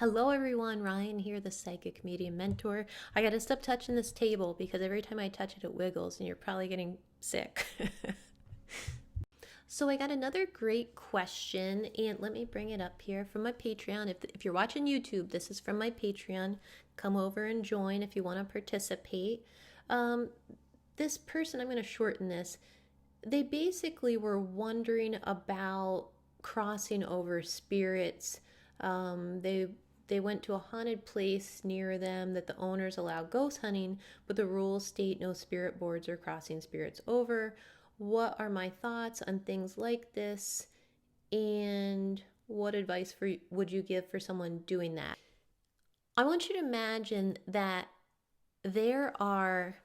Hello everyone, Ryan here, the Psychic Medium Mentor. I gotta stop touching this table because every time I touch it, it wiggles and you're probably getting sick. So I got another great question, and let me bring it up here from my Patreon. If you're watching YouTube, this is from my Patreon. Come over and join if you want to participate. Um, this person, I'm going to shorten this. They basically were wondering about crossing over spirits. They went to a haunted place near them that the owners allow ghost hunting, but the rules state no spirit boards or crossing spirits over. What are my thoughts on things like this? And what advice would you give for someone doing that? I want you to imagine that there are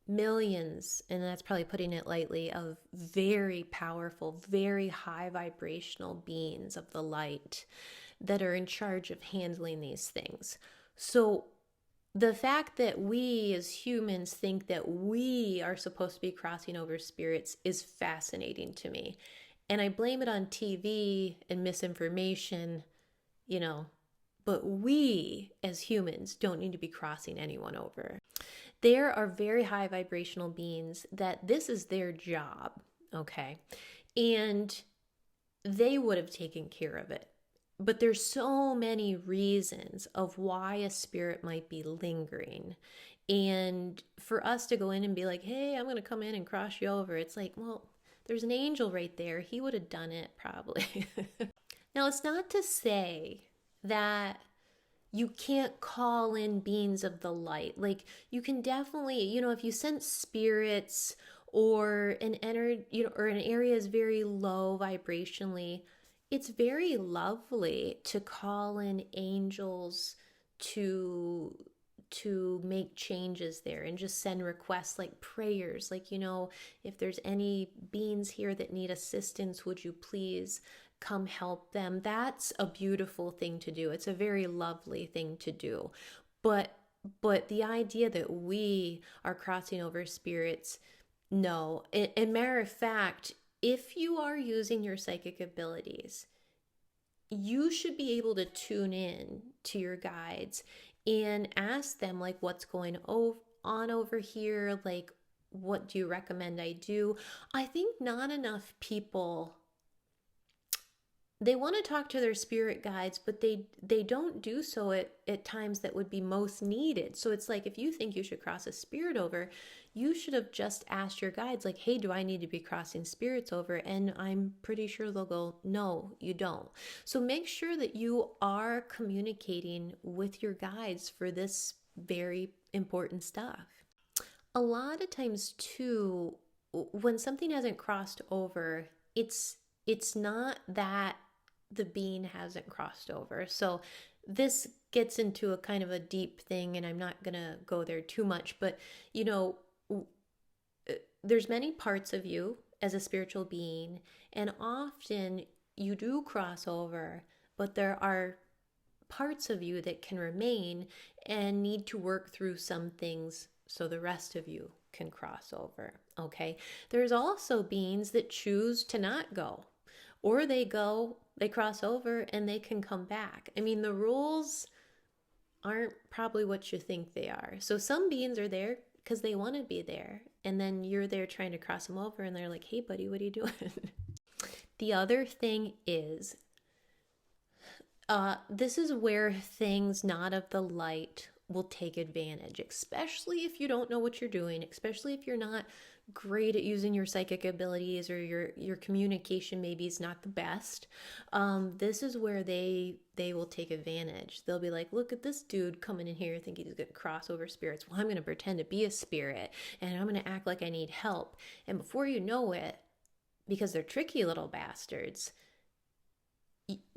millions, and that's probably putting it lightly, of very powerful, very high vibrational beings of the light that are in charge of handling these things. So the fact that we as humans think that we are supposed to be crossing over spirits is fascinating to me. And I blame it on TV and misinformation, you know, but we as humans don't need to be crossing anyone over. There are very high vibrational beings that this is their job, okay? And they would have taken care of it. But there's so many reasons of why a spirit might be lingering. And for us to go in and be like, hey, I'm going to come in and cross you over, it's like, well, there's an angel right there. He would have done it probably. Now, it's not to say that you can't call in beings of the light. Like, you can definitely, if you sense spirits or an energy, or an area is very low vibrationally, it's very lovely to call in angels to make changes there and just send requests like prayers, like, if there's any beings here that need assistance, would you please come help them? That's a beautiful thing to do. It's a very lovely thing to do. But the idea that we are crossing over spirits, no. And matter of fact, if you are using your psychic abilities, you should be able to tune in to your guides and ask them, like, what's going on over here? Like, what do you recommend I do? I think not enough people, they want to talk to their spirit guides, but they don't do so at times that would be most needed. So it's like, if you think you should cross a spirit over, you should have just asked your guides, like, hey, do I need to be crossing spirits over? And I'm pretty sure they'll go, no, you don't. So make sure that you are communicating with your guides for this very important stuff. A lot of times too, when something hasn't crossed over, it's not that the being hasn't crossed over. So this gets into a kind of a deep thing, and I'm not going to go there too much, but there's many parts of you as a spiritual being, and often you do cross over, but there are parts of you that can remain and need to work through some things so the rest of you can cross over, okay? There's also beings that choose to not go, or they go, they cross over, and they can come back. I mean, the rules aren't probably what you think they are. So some beings are there because they want to be there, and then you're there trying to cross them over, and they're like, hey, buddy, what are you doing? The other thing is, this is where things not of the light will take advantage, especially if you don't know what you're doing, especially if you're not great at using your psychic abilities, or your communication maybe is not the best. This is where they will take advantage. They'll be like, look at this dude coming in here thinking he's gonna cross over spirits. Well, I'm gonna pretend to be a spirit, and I'm gonna act like I need help. And before you know it, because they're tricky little bastards,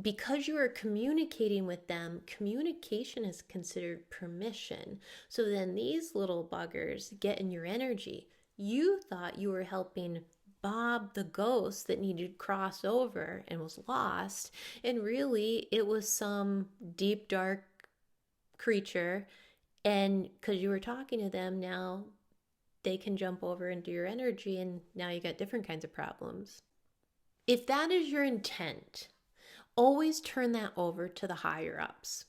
because you are communicating with them, communication is considered permission. So then these little buggers get in your energy. You thought you were helping Bob the ghost that needed to cross over and was lost, and really it was some deep dark creature, and because you were talking to them, now they can jump over into your energy, and now you got different kinds of problems. If that is your intent, always turn that over to the higher ups.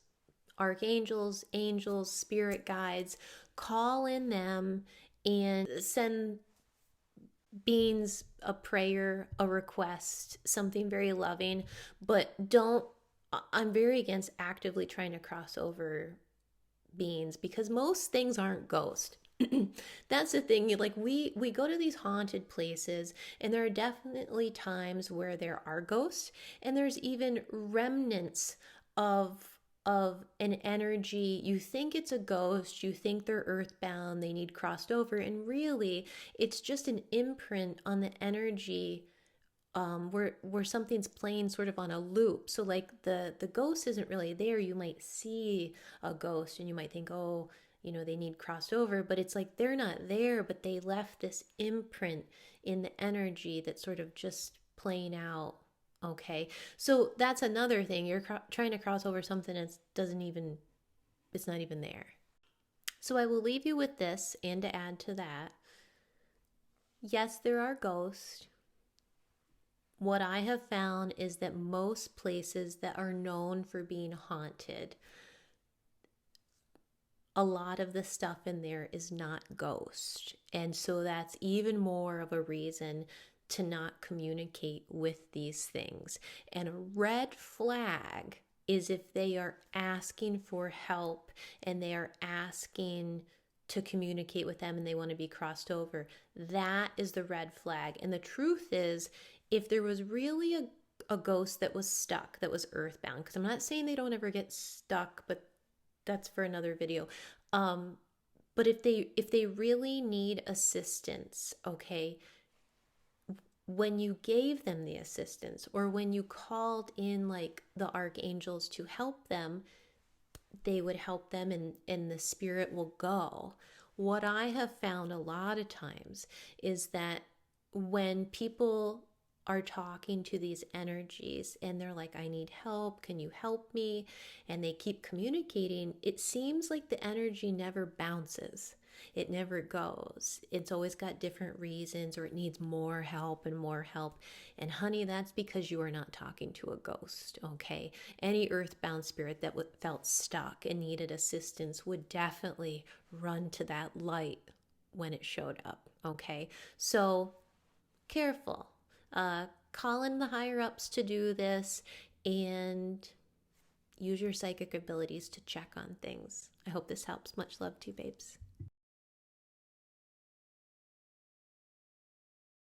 archangels, angels, spirit guides, call in them and send beings a prayer, a request, something very loving, but don't. I'm very against actively trying to cross over beings because most things aren't ghost. That's the thing. Like we go to these haunted places, and there are definitely times where there are ghosts, and there's even remnants of an energy. You think it's a ghost, you think they're earthbound, they need crossed over, and really it's just an imprint on the energy, where something's playing sort of on a loop. So like the ghost isn't really there. You might see a ghost and you might think, oh, they need crossed over, but it's like they're not there, but they left this imprint in the energy that's sort of just playing out. Okay, so that's another thing. You're trying to cross over something that doesn't even, it's not even there. So I will leave you with this, and to add to that, yes, there are ghosts. What I have found is that most places that are known for being haunted, a lot of the stuff in there is not ghost. And so that's even more of a reason to not communicate with these things. And a red flag is if they are asking for help and they are asking to communicate with them and they want to be crossed over. That is the red flag. And the truth is, if there was really a ghost that was stuck, that was earthbound, because I'm not saying they don't ever get stuck, but that's for another video. But if they really need assistance, okay, when you gave them the assistance or when you called in like the archangels to help them, they would help them, and the spirit will go. What I have found a lot of times is that when people are talking to these energies and they're like, I need help, can you help me? And they keep communicating, it seems like the energy never bounces. It never goes. It's always got different reasons, or it needs more help and more help. And honey, that's because you are not talking to a ghost, okay? Any earthbound spirit that felt stuck and needed assistance would definitely run to that light when it showed up, okay? So careful. Call in the higher ups to do this, and use your psychic abilities to check on things. I hope this helps. Much love to you, babes.